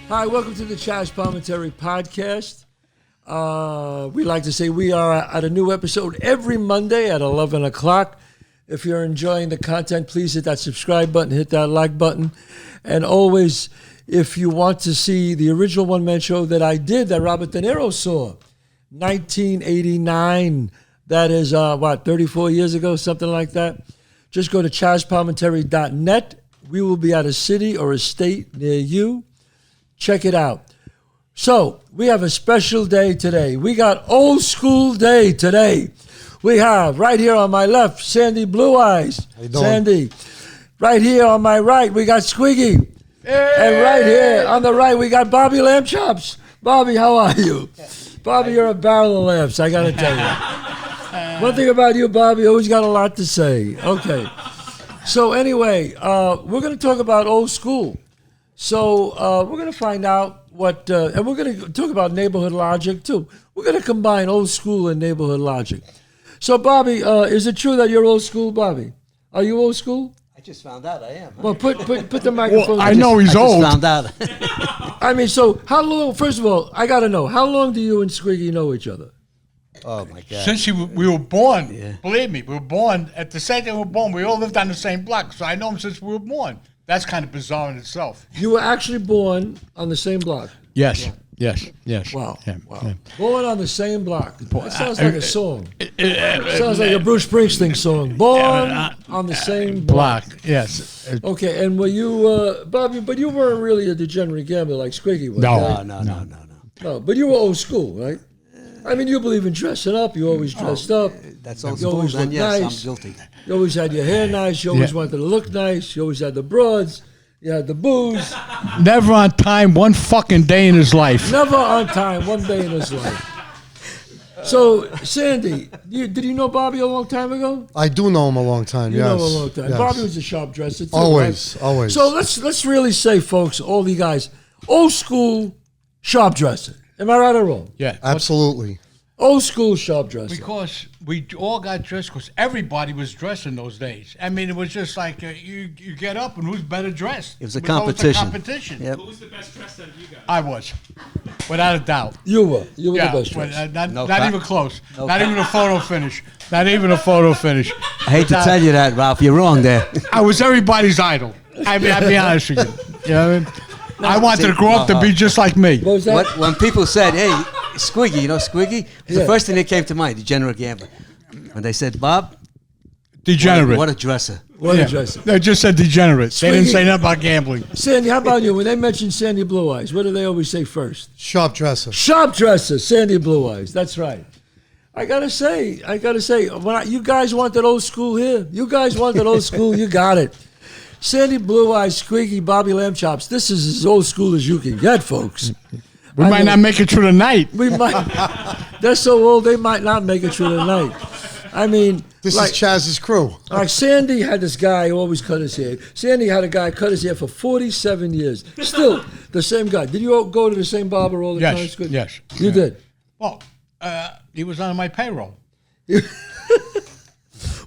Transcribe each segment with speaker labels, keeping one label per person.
Speaker 1: Hi, welcome to the Chazz Palminteri podcast. We like to say we are at a new episode every Monday at 11 o'clock. If you're enjoying the content, please hit that subscribe button, hit that like button. And always, if you want to see the original one-man show that I did, that Robert De Niro saw, 1989, that is, 34 years ago, something like that. Just go to chazzpalminteri.net. We will be at a city or a state near you. Check it out. So, we have a special day today. We got old school day today. We have, right here on my left, Sandy Blue Eyes.
Speaker 2: How you doing?
Speaker 1: Sandy. Right here on my right, we got Sqiggy.
Speaker 3: Hey!
Speaker 1: And right here on the right, we got Bobby Lamb Chops. Bobby, how are you? Bobby, you're a barrel of laughs, I got to tell you. One thing about you, Bobby, always got a lot to say. Okay. So anyway, we're going to talk about old school. So we're going to find out what, and we're going to talk about neighborhood logic too. We're going to combine old school and neighborhood logic. So Bobby, is it true that you're old school, Bobby? Are you old school?
Speaker 4: I just found out I am.
Speaker 1: Well, put the microphone.
Speaker 3: I know he's old.
Speaker 4: I just found out.
Speaker 1: I mean, so how long, first of all, I got to know, how long do you and Sqiggy know each other?
Speaker 4: Oh, my God.
Speaker 3: Since we were born,
Speaker 4: Yeah.
Speaker 3: believe me, we were born at the same time we were born. We all lived on the same block, so I know him since we were born. That's kind of bizarre in itself.
Speaker 1: You were actually born on the same block.
Speaker 3: Yes.
Speaker 1: Wow.
Speaker 3: Yeah.
Speaker 1: Wow.
Speaker 3: Yeah.
Speaker 1: Born on the same block. That sounds
Speaker 3: I-
Speaker 1: like a song. Sounds like a Bruce Springsteen song. Born on the same block.
Speaker 3: Block. Yes.
Speaker 1: Okay, and were you, Bobby, but you weren't really a degenerate gambler like Sqiggy was,
Speaker 3: No.
Speaker 1: right?
Speaker 4: No.
Speaker 1: No, but you were old school, right? I mean, you believe in dressing up. You always dressed up.
Speaker 4: That's old
Speaker 1: You
Speaker 4: school,
Speaker 1: always
Speaker 4: then
Speaker 1: look
Speaker 4: yes,
Speaker 1: nice.
Speaker 4: I'm guilty.
Speaker 1: You always had your hair nice. You always
Speaker 3: Yeah.
Speaker 1: wanted to look nice. You always had the broads. You had the booze.
Speaker 3: Never on time, one fucking day in his life.
Speaker 1: Never on time, one day in his life. So, Sandy, did you know Bobby a long time ago?
Speaker 2: I do know him a long time.
Speaker 1: You
Speaker 2: yes.
Speaker 1: know him a long time.
Speaker 2: Yes.
Speaker 1: Bobby was a sharp dresser too.
Speaker 2: Always,
Speaker 1: right?
Speaker 2: always.
Speaker 1: So let's really say, folks, all you guys, old school sharp dresser. Am I right or wrong?
Speaker 3: Yeah.
Speaker 2: Absolutely.
Speaker 1: Old school sharp dresser.
Speaker 3: Because we all got dressed, because everybody was dressed in those days. I mean, it was just like you get up and who's better dressed.
Speaker 4: It was a
Speaker 3: always
Speaker 4: competition. Yep.
Speaker 5: Who was the best dressed out of you guys?
Speaker 3: I was, without a doubt.
Speaker 1: You were the best
Speaker 3: but,
Speaker 1: dresser.
Speaker 3: not
Speaker 4: No
Speaker 3: not
Speaker 4: co-
Speaker 3: even close.
Speaker 4: no
Speaker 3: Not
Speaker 4: co-
Speaker 3: even a photo finish. Not even a photo finish.
Speaker 4: I hate to tell you that, Ralph. You're wrong there.
Speaker 3: I was everybody's idol. I mean, I'll be honest with you. You know what I mean? I wanted to grow up to be just like me.
Speaker 1: What was that?
Speaker 4: When people said, hey, Sqiggy, you know Sqiggy?
Speaker 1: Yeah.
Speaker 4: The first thing that came to mind, degenerate gambler. When they said, Bob,
Speaker 3: Degenerate.
Speaker 4: what a dresser.
Speaker 1: What
Speaker 3: Yeah.
Speaker 1: a dresser.
Speaker 3: They just said degenerate. They didn't
Speaker 1: Sqiggy.
Speaker 3: say nothing about gambling.
Speaker 1: Sandy, how about you? When they mention Sandy Blue Eyes, what do they always say first?
Speaker 2: Sharp dresser.
Speaker 1: Sharp dresser, Sandy Blue Eyes. That's right. I gotta say, you guys wanted old school here. You guys wanted old school. You got it. Sandy Blue Eyes, Sqiggy, Bobby Lamb Chops. This is as old school as you can get, folks.
Speaker 3: We might not make it through the night.
Speaker 1: We might. They're so old they might not make it through the night. I mean,
Speaker 2: This
Speaker 1: like,
Speaker 2: is Chazz's crew.
Speaker 1: like Sandy had this guy who always cut his hair. Sandy had a guy cut his hair for 47 years. Still the same guy. Did you all go to the same barber all the time?
Speaker 3: Yes.
Speaker 1: Sqiggy?
Speaker 3: Yes.
Speaker 1: You did.
Speaker 3: Well, he was on my payroll.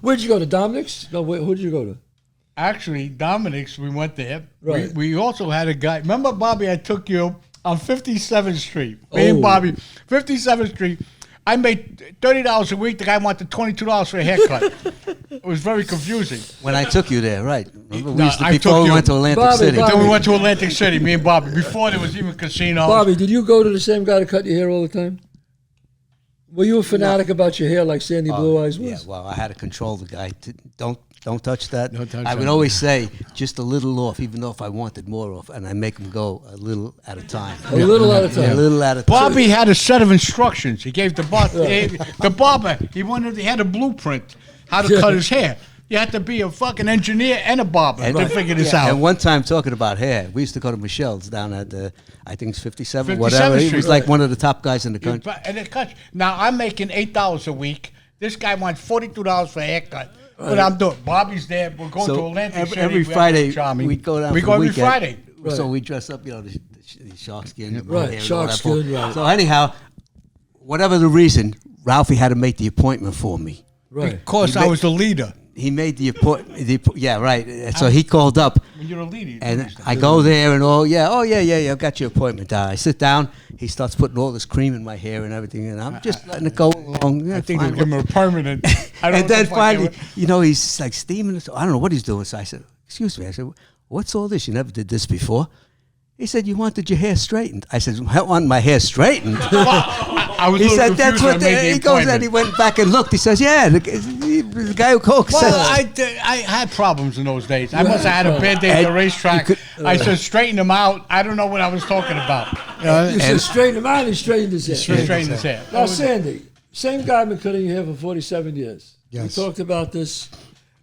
Speaker 1: Where'd you go to? Dominic's? No, who did you go to?
Speaker 3: Actually, Dominic's, we went there.
Speaker 1: Right.
Speaker 3: We also had a guy. Remember, Bobby, I took you on 57th Street. Me and
Speaker 1: Oh.
Speaker 3: Bobby, 57th Street. I made $30 a week. The guy wanted $22 for a haircut. It was very confusing.
Speaker 4: When I took you there, right. Remember, we
Speaker 3: No,
Speaker 4: used to,
Speaker 3: I
Speaker 4: before
Speaker 3: took
Speaker 4: we
Speaker 3: you.
Speaker 4: went to Atlantic
Speaker 1: Bobby,
Speaker 4: City.
Speaker 1: Bobby.
Speaker 3: Then we went to Atlantic City, me and Bobby. Before there was even casinos.
Speaker 1: Bobby, did you go to the same guy to cut your hair all the time? Were you a fanatic about your hair like Sandy Blue Eyes was?
Speaker 4: Yeah, well, I had to control the guy. Don't touch that.
Speaker 3: Don't touch
Speaker 4: I would
Speaker 3: that.
Speaker 4: always say just a little off, even though if I wanted more off, and I make him go a little at a time.
Speaker 1: A little at a time.
Speaker 4: A little at a time.
Speaker 3: Bobby had a set of instructions. He gave the barber. He had a blueprint how to cut his hair. You had to be a fucking engineer and a barber to figure this out.
Speaker 4: And one time, talking about hair, we used to go to Michelle's down at the, I think it's 57,
Speaker 3: 57th
Speaker 4: whatever. He
Speaker 3: Street.
Speaker 4: was like one of the top guys in the country.
Speaker 3: And it cuts. Now I'm making $8 a week. This guy wants $42 for a haircut. What I'm doing? Bobby's there. We're going to
Speaker 4: So
Speaker 3: Atlantic City.
Speaker 4: every
Speaker 3: We have
Speaker 4: Friday,
Speaker 3: charming.
Speaker 4: we'd go down
Speaker 3: We
Speaker 4: for
Speaker 3: go
Speaker 4: the
Speaker 3: every
Speaker 4: weekend.
Speaker 3: Friday.
Speaker 4: So we dress up, you know, the shark skin.
Speaker 1: Right,
Speaker 4: hair and
Speaker 1: shark
Speaker 4: all that
Speaker 1: skin,
Speaker 4: bull.
Speaker 1: right.
Speaker 4: So anyhow, whatever the reason, Ralphie had to make the appointment for me.
Speaker 1: Right.
Speaker 3: Because I was the leader.
Speaker 4: He made the appointment. Yeah, right. So he called up.
Speaker 3: When you're a leader.
Speaker 4: And I go there and oh yeah, I got your appointment. I sit down. He starts putting all this cream in my hair and everything, and I'm just letting it go along. Yeah,
Speaker 3: I think they'll give him a permanent.
Speaker 4: And then finally, he's like steaming. I don't know what he's doing. So I said, "Excuse me." I said, "What's all this? You never did this before." He said, "You wanted your hair straightened." I said, "I want my hair straightened."
Speaker 3: I was
Speaker 4: He
Speaker 3: a little
Speaker 4: said, "That's
Speaker 3: confused
Speaker 4: what."
Speaker 3: when I made the
Speaker 4: He goes and he went back and looked. He says, "Yeah, the guy who cooks."
Speaker 3: Well,
Speaker 4: says,
Speaker 3: I had problems in those days. I must have had a bad day at the racetrack. I said, straighten him out. I don't know what I was talking about.
Speaker 1: You said straighten him out, he straightened his hair.
Speaker 3: Straighten his hair.
Speaker 1: Now, Sandy, same guy been cutting your hair for 47 years.
Speaker 2: Yes.
Speaker 1: We talked about this,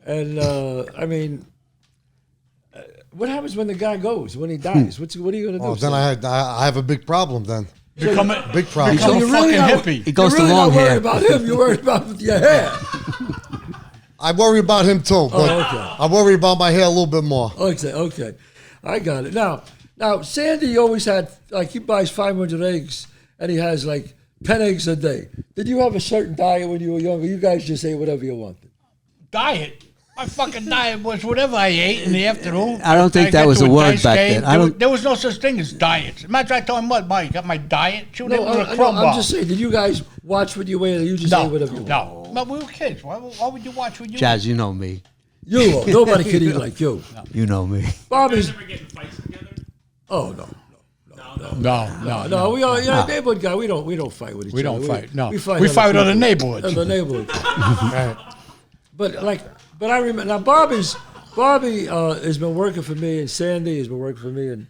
Speaker 1: and what happens when the guy goes, when he dies? What are you going to do?
Speaker 2: Oh, then I have a big problem then.
Speaker 3: Become a
Speaker 2: Big problem.
Speaker 3: Become a
Speaker 1: really
Speaker 3: fucking
Speaker 1: not-
Speaker 3: hippie.
Speaker 4: He goes
Speaker 1: You're really
Speaker 4: to long
Speaker 1: not worried
Speaker 4: hair.
Speaker 1: about him. You're worried about your hair.
Speaker 2: I worry about him too, but
Speaker 1: okay.
Speaker 2: I worry about my hair a little bit more.
Speaker 1: Okay. I got it. Now, Sandy always had, like, he buys 500 eggs, and he has, like, 10 eggs a day. Did you have a certain diet when you were younger? You guys just ate whatever you wanted.
Speaker 3: Diet. My fucking diet was whatever I ate in the afternoon.
Speaker 4: I don't think that
Speaker 3: got
Speaker 4: was
Speaker 3: to
Speaker 4: a word
Speaker 3: dice
Speaker 4: back
Speaker 3: game.
Speaker 4: then.
Speaker 3: There was no such thing as diets. Imagine I told him, what, Mike, you got my diet? Shoot, it was a
Speaker 1: No,
Speaker 3: crumb bar.
Speaker 1: I'm just saying, did you guys watch what you ate, or you just ate whatever you wanted?
Speaker 3: No. But we were kids. Why would you watch what you
Speaker 4: Chazz, you know me.
Speaker 1: Nobody could eat like you.
Speaker 4: You know me.
Speaker 1: Bobby's.
Speaker 5: Ever get in fights together?
Speaker 1: Oh no.
Speaker 3: No.
Speaker 1: We are neighborhood guy. We don't fight with each other.
Speaker 3: We don't fight. No.
Speaker 1: we fight
Speaker 3: We fight with
Speaker 1: other
Speaker 3: other
Speaker 1: people.
Speaker 3: neighborhoods.
Speaker 1: Other neighborhoods.
Speaker 2: Right.
Speaker 1: But I remember now. Bobby has been working for me, and Sandy has been working for me,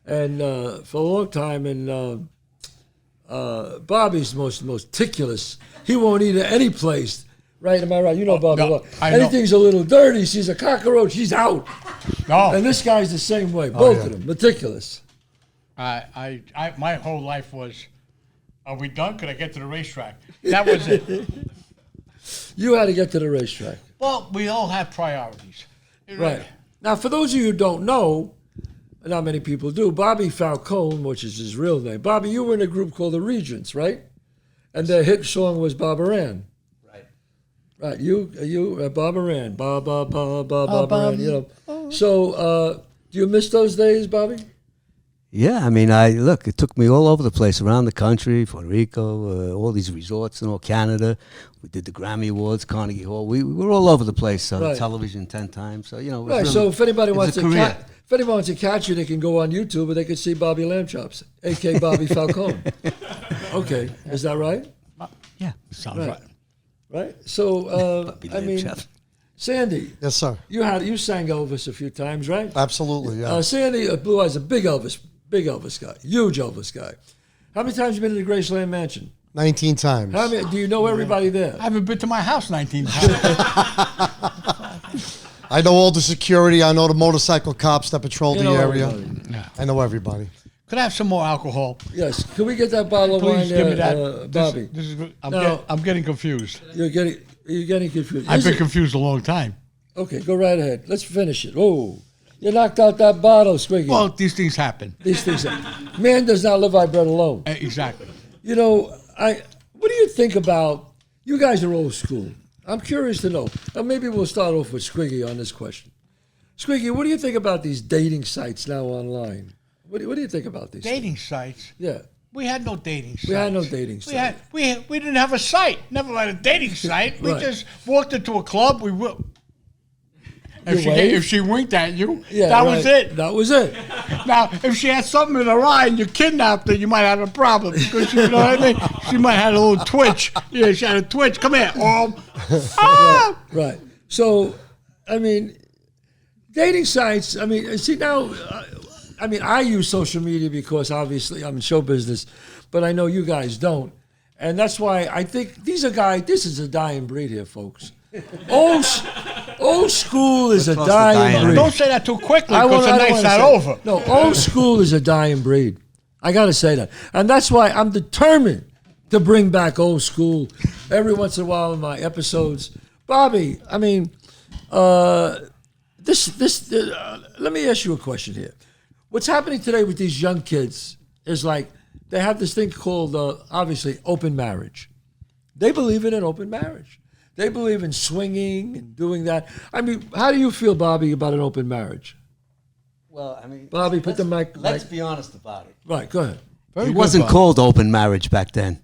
Speaker 1: and for a long time. And Bobby's the most meticulous. He won't eat at any place. Right? Am I right? You know Bobby.
Speaker 3: no,
Speaker 1: well.
Speaker 3: I know.
Speaker 1: Anything's a little dirty. Sees a cockroach, he's out.
Speaker 3: No.
Speaker 1: And this guy's the same way. Both
Speaker 2: yeah.
Speaker 1: of them, meticulous.
Speaker 3: My whole life was, are we done? Could I get to the racetrack? That was it.
Speaker 1: You had to get to the racetrack.
Speaker 3: Well, we all have priorities.
Speaker 1: Right. Now, for those of you who don't know, and not many people do, Bobby Falcone, which is his real name. Bobby, you were in a group called the Regents, right? And their hit song was Barbaran. Right. You, Barbaran. Barbaran, you know. So, do you miss those days, Bobby?
Speaker 4: Yeah, I mean, it took me all over the place, around the country, Puerto Rico, all these resorts and all Canada. We did the Grammy Awards, Carnegie Hall. We were all over the place.
Speaker 1: Right.
Speaker 4: Television 10 times. So, it was
Speaker 1: Right.
Speaker 4: really,
Speaker 1: So, if anybody
Speaker 4: it was
Speaker 1: wants
Speaker 4: a
Speaker 1: to
Speaker 4: career.
Speaker 1: if anyone wants to catch you, they can go on YouTube and they can see Bobby Lamb Chops, a.k.a. Bobby Falcone. Okay. Is that right?
Speaker 4: Yeah.
Speaker 3: Sounds
Speaker 1: Right.
Speaker 3: right.
Speaker 1: Right. So,
Speaker 4: Bobby
Speaker 1: I
Speaker 4: Lamb
Speaker 1: mean,
Speaker 4: Chops.
Speaker 1: Sandy,
Speaker 2: Yes, sir.
Speaker 1: you sang Elvis a few times, right?
Speaker 2: Absolutely, yeah.
Speaker 1: Sandy Blue Eyes, a big Elvis guy, huge Elvis guy. How many times have you been to the Graceland Mansion?
Speaker 2: 19 times.
Speaker 1: How many? Do you know everybody there?
Speaker 3: I haven't been to my house 19 times.
Speaker 2: I know all the security. I know the motorcycle cops that patrol
Speaker 1: You
Speaker 2: the
Speaker 1: know
Speaker 2: area.
Speaker 1: everybody.
Speaker 2: I know everybody.
Speaker 3: Could I have some more alcohol?
Speaker 1: Yes. Can we get that bottle of wine
Speaker 3: Please give me
Speaker 1: there,
Speaker 3: that.
Speaker 1: Bobby?
Speaker 3: This is good.
Speaker 1: No.
Speaker 3: I'm getting confused.
Speaker 1: You're getting confused.
Speaker 3: I've
Speaker 1: Is
Speaker 3: been
Speaker 1: it-
Speaker 3: confused a long time.
Speaker 1: Okay, go right ahead. Let's finish it. Oh, you knocked out that bottle, Sqiggy.
Speaker 3: Well, these things happen.
Speaker 1: These things. Man does not live by bread alone.
Speaker 3: Exactly.
Speaker 1: You know, what do you think about? You guys are old school. I'm curious to know. Now, maybe we'll start off with Sqiggy on this question. Sqiggy, what do you think about these dating sites now online? What do you think about these?
Speaker 3: Dating sites.
Speaker 1: Yeah.
Speaker 3: We had no dating sites.
Speaker 1: We had no dating
Speaker 3: We had we didn't have a site. Never had a dating site. We
Speaker 1: Right.
Speaker 3: just walked into a club. We will.
Speaker 1: You waved?
Speaker 3: If she winked at you,
Speaker 1: Yeah,
Speaker 3: that
Speaker 1: right.
Speaker 3: was it.
Speaker 1: That was it.
Speaker 3: Now, if she had something in her eye and you kidnapped her, you might have a problem. Because you know what I mean? She might have a little twitch. Yeah, she had a twitch. Come here. Ah!
Speaker 1: Right. So, I mean, dating sites, I mean, see now, I use social media because obviously I'm in show business, but I know you guys don't. And that's why I think this is a dying breed here, folks. Old school is a
Speaker 4: close to
Speaker 1: dying
Speaker 4: dying.
Speaker 1: breed.
Speaker 3: Don't say that too quickly
Speaker 1: I
Speaker 3: because the
Speaker 1: don't
Speaker 3: night's
Speaker 1: wanna
Speaker 3: not
Speaker 1: say-
Speaker 3: over.
Speaker 1: No, old school is a dying breed. I got to say that. And that's why I'm determined to bring back old school every once in a while in my episodes. Bobby, I mean, let me ask you a question here. What's happening today with these young kids is like they have this thing called, obviously, open marriage. They believe in an open marriage. They believe in swinging and doing that. I mean, how do you feel, Bobby, about an open marriage?
Speaker 4: Well, I mean,
Speaker 1: Bobby, put the mic.
Speaker 4: Let's be honest about it.
Speaker 1: Right, go ahead.
Speaker 3: Very
Speaker 4: It
Speaker 3: good,
Speaker 4: wasn't
Speaker 3: Bob.
Speaker 4: called open marriage back then.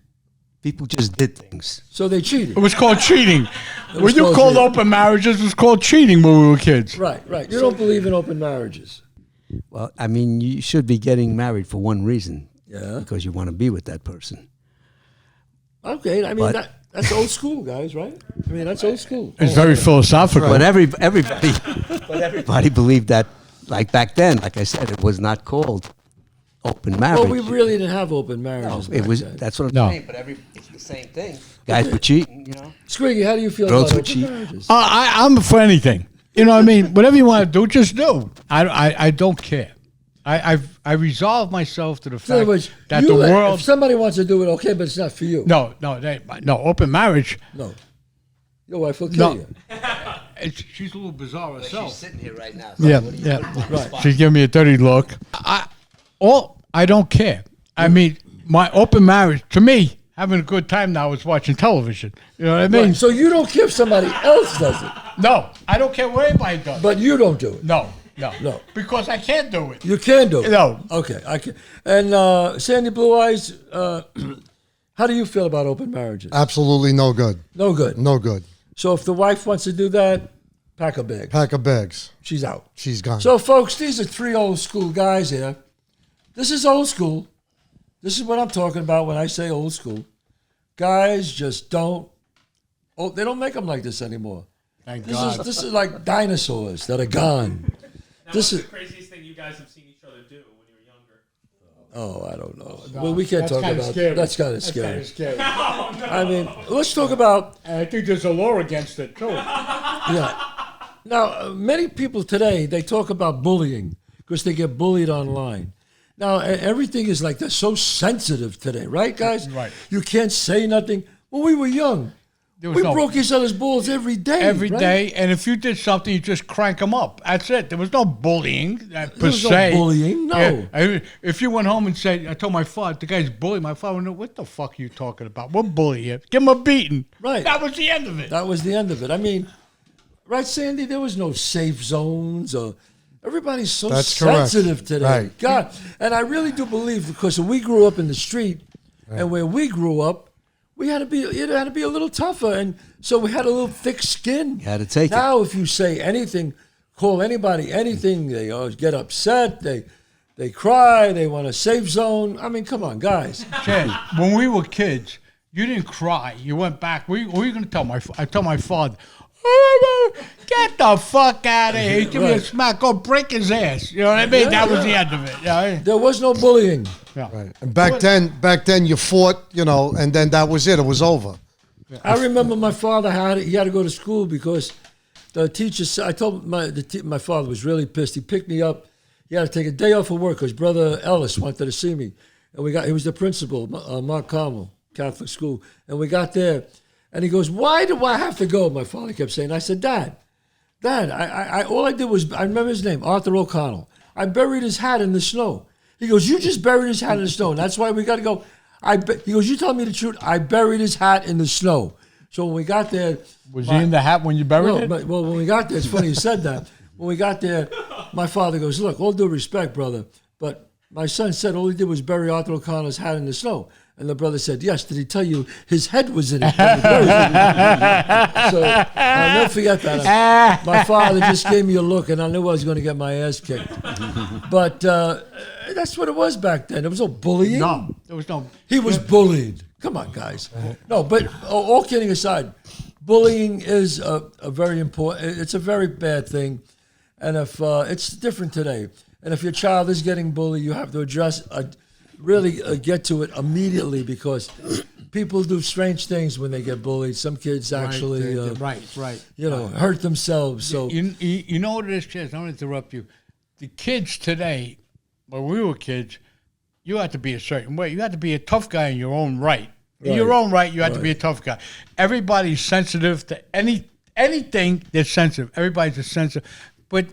Speaker 4: People just did things.
Speaker 1: So they cheated.
Speaker 3: It was called cheating.
Speaker 1: was
Speaker 3: When you
Speaker 1: called
Speaker 3: called
Speaker 1: cheating.
Speaker 3: open marriages, it was called cheating when we were kids.
Speaker 1: Right. You don't believe in open marriages.
Speaker 4: Well, I mean, you should be getting married for one reason.
Speaker 1: Yeah.
Speaker 4: Because you want to be with that person.
Speaker 1: Okay, I mean,
Speaker 4: But-
Speaker 1: that's old school, guys, right? I mean, that's old school.
Speaker 3: It's very philosophical.
Speaker 4: But everybody believed that, like back then, like I said, it was not called open marriage.
Speaker 1: Well, we really didn't have open
Speaker 4: No,
Speaker 1: marriages.
Speaker 4: it
Speaker 1: back
Speaker 4: was.
Speaker 1: then.
Speaker 4: That's what I'm
Speaker 3: No.
Speaker 4: saying. But it's the same thing. Guys were cheating, you know.
Speaker 1: Sqiggy, how do you feel
Speaker 4: Girls
Speaker 1: about
Speaker 4: were
Speaker 1: open
Speaker 4: cheating.
Speaker 1: marriages?
Speaker 3: I'm for anything. You know what I mean? Whatever you want to do, just do. I don't care. I resolve myself to the
Speaker 1: In other
Speaker 3: fact
Speaker 1: words,
Speaker 3: that the
Speaker 1: if
Speaker 3: world.
Speaker 1: somebody wants to do it, okay, but it's not for you.
Speaker 3: No, open marriage.
Speaker 1: No. Your wife will kill
Speaker 3: No.
Speaker 1: you.
Speaker 3: She's a little bizarre herself.
Speaker 4: sitting here right now.
Speaker 3: Yeah.
Speaker 1: Right.
Speaker 3: She's giving me a dirty look. I don't care. I mean, my open marriage, to me, having a good time now is watching television. You know what I mean?
Speaker 1: Right, so you don't care if somebody else does it,
Speaker 3: No, I don't care what anybody does.
Speaker 1: but you don't do it.
Speaker 3: No.
Speaker 1: No.
Speaker 3: Because I can't do it.
Speaker 1: You can do it.
Speaker 3: No.
Speaker 1: Okay, I can. And Sandy Blue Eyes, how do you feel about open marriages?
Speaker 2: Absolutely no good.
Speaker 1: No good.
Speaker 2: No good.
Speaker 1: So if the wife wants to do that, pack a bag.
Speaker 2: Pack of bags.
Speaker 1: She's out.
Speaker 2: She's gone.
Speaker 1: So, folks, these are three old school guys here. This is old school. This is what I'm talking about when I say old school. Guys just don't. Oh, they don't make them like this anymore.
Speaker 3: Thank
Speaker 1: This
Speaker 3: God.
Speaker 1: is like dinosaurs that are gone.
Speaker 5: Now,
Speaker 1: This
Speaker 5: what's
Speaker 1: is.
Speaker 5: the craziest thing you guys have seen each other do when you were younger?
Speaker 1: Oh, I don't know. Well, we can't
Speaker 3: That's
Speaker 1: talk
Speaker 3: kinda
Speaker 1: about
Speaker 3: scary.
Speaker 1: that's kind of
Speaker 3: That's
Speaker 1: scary.
Speaker 3: kinda scary.
Speaker 1: I mean, let's talk about
Speaker 3: And I think there's a law against it, too.
Speaker 1: yeah. Now, many people today they talk about bullying because they get bullied online. Now, everything is like they're so sensitive today, right, guys?
Speaker 3: Right.
Speaker 1: You can't say nothing. When we were young,
Speaker 3: There was
Speaker 1: we
Speaker 3: no-
Speaker 1: broke each other's balls every day.
Speaker 3: Every
Speaker 1: right?
Speaker 3: day, and if you did something, you just crank them up. That's it. There was no bullying per
Speaker 1: was no
Speaker 3: se.
Speaker 1: bullying, no.
Speaker 3: If you went home and said, I told my father, the guy's bullying, my father would know, what the fuck are you talking about? We'll bully you. Give him a beating.
Speaker 1: Right.
Speaker 3: That was the end of it.
Speaker 1: That was the end of it. I mean, right, Sandy? There was no safe zones or. Everybody's so
Speaker 2: That's correct.
Speaker 1: sensitive today.
Speaker 2: Right.
Speaker 1: God. And I really do believe because we grew up in the street and where we grew up, it had to be a little tougher. And so we had a little thick skin.
Speaker 4: You had to take it.
Speaker 1: Now, if you say anything, call anybody anything, they always get upset. They cry. They want a safe zone. I mean, come on, guys.
Speaker 3: Chad, when we were kids, you didn't cry. You went back. What were you going to tell I told my father, get the fuck out of here. Give me a
Speaker 1: Right.
Speaker 3: smack. Go break his ass. You know what I mean? That was the end of it. Yeah.
Speaker 1: There was no bullying.
Speaker 2: Right. And back then you fought, and then that was it. It was over.
Speaker 1: I remember my father he had to go to school because the teacher said, I told my father was really pissed. He picked me up. He had to take a day off of work because Brother Ellis wanted to see me. And he was the principal, Mark Carmel, Catholic school. And we got there. And he goes, why do I have to go? My father kept saying. I said, Dad, I all I did was, I remember his name, Arthur O'Connell. I buried his hat in the snow. He goes, you just buried his hat in the snow. And that's why we got to go. He goes, you tell me the truth. I buried his hat in the snow. So when we got there.
Speaker 3: Was he in the hat when you buried it?
Speaker 1: Well, when we got there, it's funny you said that. When we got there, my father goes, look, all due respect, brother, but my son said all he did was bury Arthur O'Connor's hat in the snow. And the brother said, yes, did he tell you his head was in it? when he buried it?" So I'll never forget that. My father just gave me a look, and I knew I was going to get my ass kicked. But that's what it was back then. There was no bullying.
Speaker 3: No, there was no.
Speaker 1: He was bullied. Come on, guys. No, but all kidding aside, bullying is a very important, it's a very bad thing. And if it's different today. And if your child is getting bullied, you have to address, get to it immediately because people do strange things when they get bullied. Some kids actually,
Speaker 3: right.
Speaker 1: hurt themselves. So
Speaker 3: You know what it is, Chaz? I don't want to interrupt you. The kids today, when we were kids, you had to be a certain way. You had to be a tough guy in your own right. In your own right, you had to be a tough guy. Everybody's sensitive to anything that's sensitive. Everybody's just sensitive. But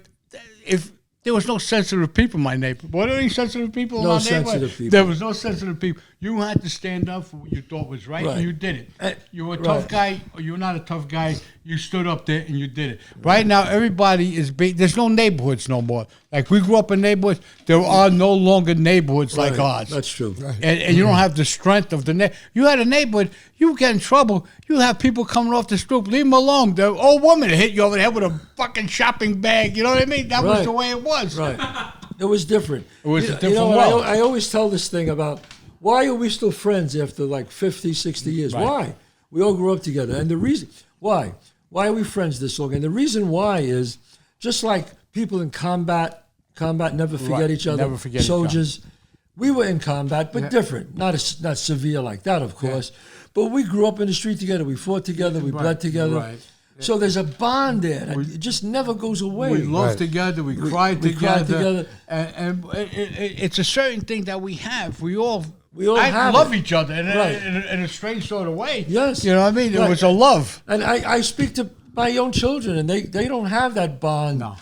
Speaker 3: if there was no sensitive people in my neighborhood, were there any sensitive people in
Speaker 1: No
Speaker 3: my neighborhood?
Speaker 1: sensitive people.
Speaker 3: There was no sensitive people. You had to stand up for what you thought was right,
Speaker 1: Right.
Speaker 3: and you did it. You were a
Speaker 1: Right.
Speaker 3: tough guy, or you're not a tough guy. You stood up there and you did it. Right now, everybody is there's no neighborhoods no more. Like we grew up in neighborhoods, there are no longer neighborhoods like
Speaker 1: Right.
Speaker 3: ours.
Speaker 1: That's true.
Speaker 3: And you don't have the strength of the You had a neighborhood, you get in trouble, you have people coming off the stoop, leave them alone. The old woman hit you over the head with a fucking shopping bag. You know what I mean? That was
Speaker 1: Right.
Speaker 3: the way it was.
Speaker 1: Right. It was different.
Speaker 3: It was a different
Speaker 1: what,
Speaker 3: world.
Speaker 1: I always tell this thing about why are we still friends after like 50, 60 years?
Speaker 3: Right.
Speaker 1: Why? We all grew up together. And the reason, why? Why are we friends this long? And the reason why is just like people in combat never forget
Speaker 3: Right.
Speaker 1: each other.
Speaker 3: Never forget each
Speaker 1: Soldiers. We were in combat, but different. Not severe like that, of course. But we grew up in the street together. We fought together. We bled together.
Speaker 3: Right.
Speaker 1: So there's a bond there that it just never goes away.
Speaker 3: We love
Speaker 2: Right.
Speaker 3: together. We cried
Speaker 1: we
Speaker 3: together.
Speaker 1: cried together.
Speaker 3: And it's a certain thing that we have. We all
Speaker 1: have
Speaker 3: love
Speaker 1: it.
Speaker 3: each other in,
Speaker 1: Right.
Speaker 3: in a strange sort of way.
Speaker 1: Yes.
Speaker 3: You know what I mean? It
Speaker 1: Right.
Speaker 3: was a love.
Speaker 1: And I speak to my own children, and they don't have that bond.
Speaker 3: No.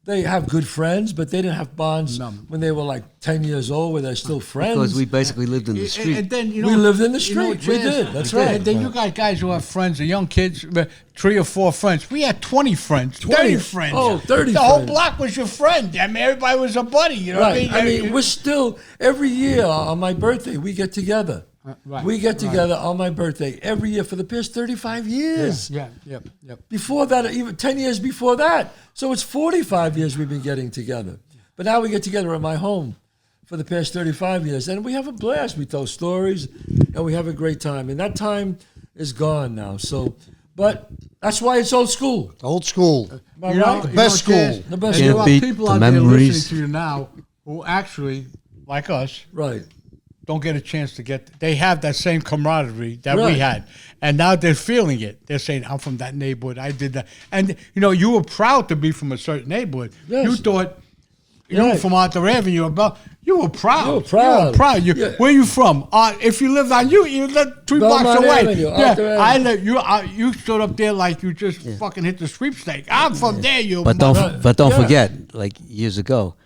Speaker 1: They have good friends, but they didn't have bonds
Speaker 3: No.
Speaker 1: when they were like 10 years old, where they're still friends.
Speaker 4: Because we basically lived in the street.
Speaker 3: And then,
Speaker 1: We lived in the
Speaker 3: you know,
Speaker 1: street. We
Speaker 3: Chazz,
Speaker 1: did. That's right.
Speaker 3: And then you got guys who have friends, the young kids, 3 or 4 friends. We had 20 friends, 30 friends.
Speaker 1: Oh, 30
Speaker 3: The whole
Speaker 1: friends.
Speaker 3: block was your friend. I mean, everybody was a buddy. You know
Speaker 1: Right.
Speaker 3: what I mean?
Speaker 1: we're still, every year on my birthday, we get together.
Speaker 3: Right,
Speaker 1: We get together on my birthday every year for the past 35 years.
Speaker 3: Yeah, yep.
Speaker 1: Before that, even 10 years before that. So it's 45 years we've been getting together. But now we get together at my home for the past 35 years. And we have a blast. We tell stories and we have a great time. And that time is gone now. So, but that's why it's old school.
Speaker 2: Old school.
Speaker 1: Am I right?
Speaker 2: The best school.
Speaker 3: Chazz,
Speaker 1: The best
Speaker 3: and there
Speaker 1: school.
Speaker 3: are
Speaker 4: Can't beat
Speaker 3: people
Speaker 4: the
Speaker 3: out there
Speaker 4: memories.
Speaker 3: listening to you now who actually, like us,
Speaker 1: Right.
Speaker 3: don't get a chance to they have that same camaraderie that
Speaker 1: Right.
Speaker 3: we had. And now they're feeling it. They're saying, I'm from that neighborhood. I did that. And, you know, you were proud to be from a certain neighborhood.
Speaker 1: Yes.
Speaker 3: You thought you were
Speaker 1: Right.
Speaker 3: from Arthur Avenue. You were proud.
Speaker 1: You were proud.
Speaker 3: You,
Speaker 1: Yeah.
Speaker 3: Where you from? If you lived on you lived 3 blocks
Speaker 1: Belmont
Speaker 3: away.
Speaker 1: Avenue, Arthur
Speaker 3: I
Speaker 1: Avenue.
Speaker 3: you stood up there like you just fucking hit the sweepstake. I'm from there, you
Speaker 4: But
Speaker 3: mother-
Speaker 4: don't
Speaker 1: Yeah.
Speaker 4: forget, like years ago,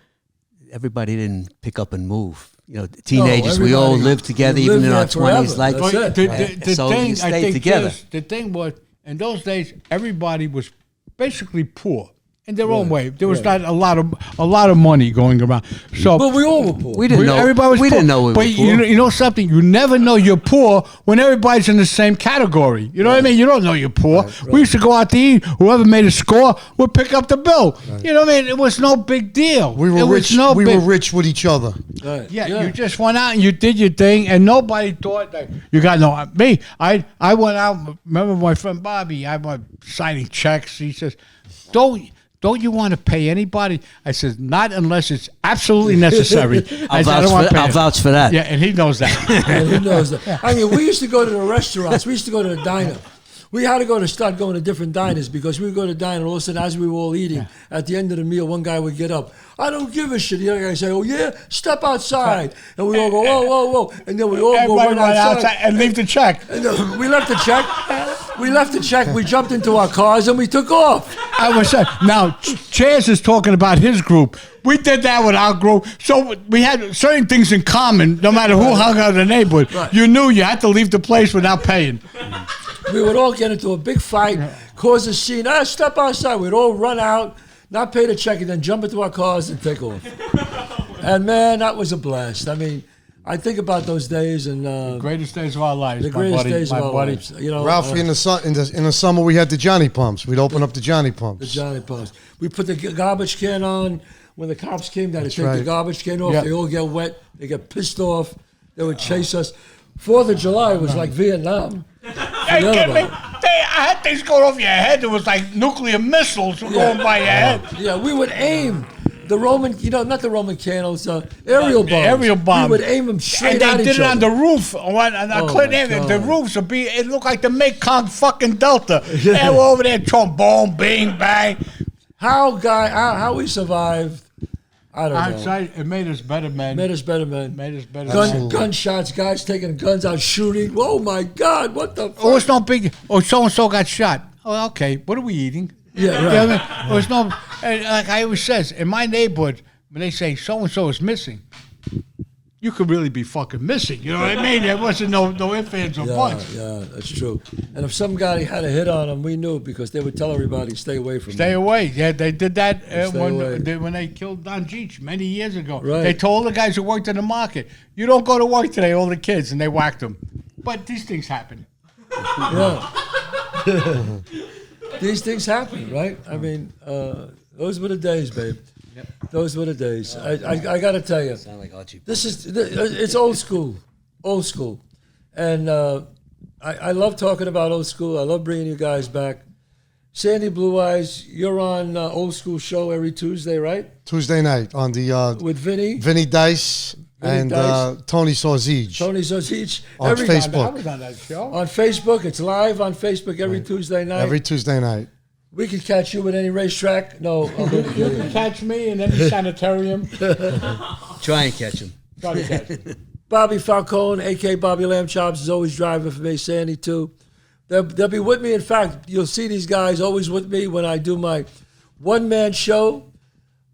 Speaker 4: everybody didn't pick up and move. You know, teenagers, we all
Speaker 1: everybody-
Speaker 4: lived together,
Speaker 1: we
Speaker 4: even
Speaker 1: lived
Speaker 4: in our
Speaker 1: there forever.
Speaker 4: 20s. Like,
Speaker 1: That's
Speaker 3: But
Speaker 1: it.
Speaker 3: the
Speaker 4: So
Speaker 3: thing
Speaker 4: you
Speaker 3: I
Speaker 4: stayed
Speaker 3: think
Speaker 4: together.
Speaker 3: the thing was, in those days, everybody was basically poor in their own way. There was not a lot of money going around. So
Speaker 1: But we all were poor.
Speaker 4: we didn't know.
Speaker 3: everybody was
Speaker 4: we
Speaker 3: poor.
Speaker 4: didn't know we were
Speaker 3: But
Speaker 4: poor.
Speaker 3: you know something? You never know you're poor when everybody's in the same category. You know what I mean? You don't know you're poor. We used to go out to eat. Whoever made a score would pick up the bill. You know what I mean? It was no big deal.
Speaker 2: We were
Speaker 3: It was
Speaker 2: rich.
Speaker 3: no
Speaker 2: We
Speaker 3: big-
Speaker 2: were rich with each other.
Speaker 1: Right.
Speaker 3: Yeah, you just went out and you did your thing, and nobody thought that you got no. Me, I went out. Remember my friend Bobby? I went signing checks. He says, "Don't you want to pay anybody?" I said, "Not unless it's absolutely necessary." I said, "I don't want to pay
Speaker 4: I'll
Speaker 3: it."
Speaker 4: vouch for that.
Speaker 3: Yeah, and he knows that.
Speaker 1: And who knows that? I mean, we used to go to the restaurants. We used to go to the diner. We had to start going to different diners because we would go to the diner. All of a sudden, as we were all eating, at the end of the meal, one guy would get up. I don't give a shit. The other guy would say, "Oh yeah, step outside." And we all go, "Whoa, whoa, whoa!" And then we all go
Speaker 3: Everybody
Speaker 1: run
Speaker 3: run
Speaker 1: outside.
Speaker 3: and leave the check.
Speaker 1: And then we left the check. We left the check. We jumped into our cars and we took off.
Speaker 3: I was now Chazz is talking about his group. We did that with our group, so we had certain things in common. No matter who hung out in the neighborhood,
Speaker 1: Right.
Speaker 3: you knew you had to leave the place without paying.
Speaker 1: We would all get into a big fight, cause a scene. Step outside. We'd all run out, not pay the check, and then jump into our cars and take off. And man, that was a blast. I mean, I think about those days and
Speaker 3: Greatest days of our lives.
Speaker 1: the
Speaker 3: my
Speaker 1: greatest
Speaker 3: buddy,
Speaker 1: days
Speaker 3: my
Speaker 1: of our
Speaker 3: buddy.
Speaker 1: lives. You know,
Speaker 2: Ralphie, in the summer, we had the Johnny Pumps. We'd open up the Johnny
Speaker 1: the
Speaker 2: Pumps.
Speaker 1: Johnny Post. We put the garbage can on. When the cops came, they had to take the
Speaker 2: right.
Speaker 1: garbage can off.
Speaker 3: Yep.
Speaker 1: They all get wet. They get pissed off. They would chase us. 4th of July was like Vietnam.
Speaker 3: Hey,
Speaker 1: Forget
Speaker 3: get me.
Speaker 1: about
Speaker 3: I had things going off your head. It was like nuclear missiles going by your head.
Speaker 1: Yeah, we would aim the Roman, not the Roman candles, aerial bombs.
Speaker 3: Aerial bombs.
Speaker 1: We would aim them straight
Speaker 3: And
Speaker 1: at
Speaker 3: they
Speaker 1: each
Speaker 3: did it on
Speaker 1: other.
Speaker 3: the roof. On
Speaker 1: Oh,
Speaker 3: Clinton
Speaker 1: my
Speaker 3: Avenue. The
Speaker 1: God.
Speaker 3: roofs would be, it looked like the Mekong fucking Delta. They were over there trombone, bing, bang.
Speaker 1: How we survived, I don't know.
Speaker 3: Outside, it made us better men.
Speaker 1: Made us better men.
Speaker 3: Made us better men.
Speaker 1: Gunshots, guys taking guns out, shooting. Oh my God, what the fuck?
Speaker 3: Oh, it's no big. Oh, so and so got shot. Oh, okay. What are we eating?
Speaker 1: Yeah,
Speaker 3: You know
Speaker 1: right.
Speaker 3: what I mean? Oh, it's no. And like I always says, in my neighborhood, when they say so and so is missing, you could really be fucking missing. You know what I mean? There wasn't no ifs, ands, or buts.
Speaker 1: Yeah, that's true. And if some guy had a hit on him, we knew because they would tell everybody, stay away from
Speaker 3: Stay
Speaker 1: him.
Speaker 3: away. Yeah, they did that
Speaker 1: away.
Speaker 3: when they killed Don Jeech many years ago.
Speaker 1: Right.
Speaker 3: They told the guys who worked in the market, you don't go to work today, all the kids, and they whacked them. But these things happen.
Speaker 1: Yeah. These things happen, right? I mean, those were the days, babe.
Speaker 4: Yep.
Speaker 1: Those were the days. I got to tell you,
Speaker 4: Sound like Archie.
Speaker 1: it's old school, and I love talking about old school. I love bringing you guys back. Sandy Blue Eyes, you're on Old School Show every Tuesday, right?
Speaker 2: Tuesday night on the
Speaker 1: With Vinny
Speaker 2: Dice and
Speaker 1: Dice.
Speaker 2: Tony Sauzige
Speaker 1: Tony Zozich.
Speaker 2: on
Speaker 3: I
Speaker 2: Facebook.
Speaker 3: was on that show.
Speaker 1: On Facebook, it's live on Facebook every Tuesday night.
Speaker 2: Every Tuesday night.
Speaker 1: We can catch you at any racetrack. No,
Speaker 3: You can catch me in any sanitarium.
Speaker 4: Try and catch him.
Speaker 3: Try to catch me.
Speaker 1: Bobby Falcone, a.k.a. Bobby Lamb Chops, is always driving for me. Sandy, too. They'll be with me. In fact, you'll see these guys always with me when I do my one-man show,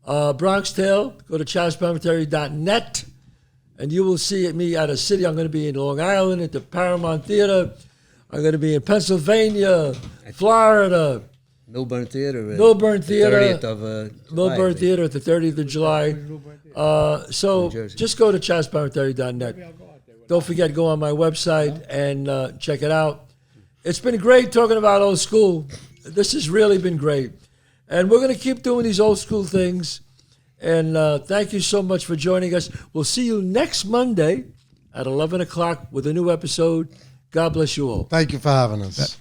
Speaker 1: Bronx Tale. Go to ChazzPalminteri.net, and you will see me at a city. I'm going to be in Long Island at the Paramount Theater. I'm going to be in Pennsylvania, Florida,
Speaker 4: Milburn Theater.
Speaker 1: Milburn Theater.
Speaker 4: 30th of July,
Speaker 1: Milburn Theater at the 30th of July. So
Speaker 4: Jersey.
Speaker 1: just go to ChazzPalminteri.net. Don't forget, go on my website and check it out. It's been great talking about old school. This has really been great. And we're going to keep doing these old school things. And thank you so much for joining us. We'll see you next Monday at 11 o'clock with a new episode. God bless you all.
Speaker 2: Thank you for having us.